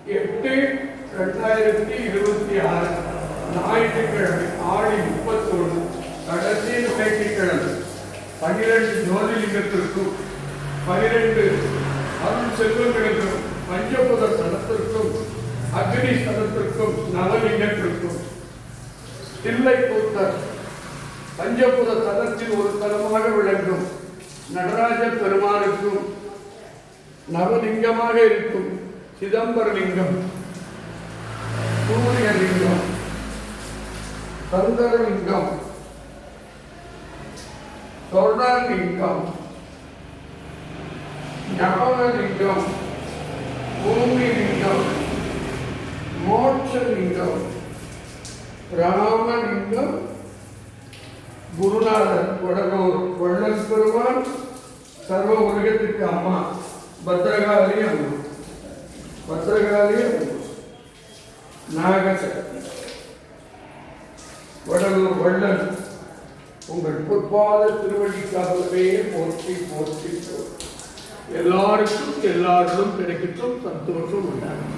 8/2026 ஞாயிற்றுக்கிழமை ஆடி 31 கடைசி ஞாயிற்றுக்கிழமை 12 ஜோதிலிங்கத்திற்கும் 12 அருள் செல்வங்களுக்கும் பஞ்சபுத ஸ்தலத்திற்கும் அக்னி ஸ்தலத்திற்கும் நவலிங்கத்திற்கும் தில்லைக்கூத்தர் பஞ்சபுத ஸ்தலத்தில் ஒரு தலமாக விளங்கும் நடராஜ பெருமானுக்கும் நவலிங்கமாக இருக்கும் சிதம்பரலிங்கம், சூரியலிங்கம், சந்தரலிங்கம், சொர்ணலிங்கம், ஞானலிங்கம், பூமிலிங்கம், மோட்சலிங்கம், ராமலிங்கம், குருநாதர் வடலூர் வள்ளல் பெருமான், சர்வ உலகத்திற்கு அம்மா பத்ரகாளி அம்மா, பத்ரகாளி அம்மா, நாகசக்தி, வடலூர் வள்ளல் உங்கள் பொற்பாத திருவடிக்காகவே போற்றி போற்றி. எல்லாருக்கும் எல்லாரும் கிடைக்கட்டும், சந்தோஷம் உண்டாகும்.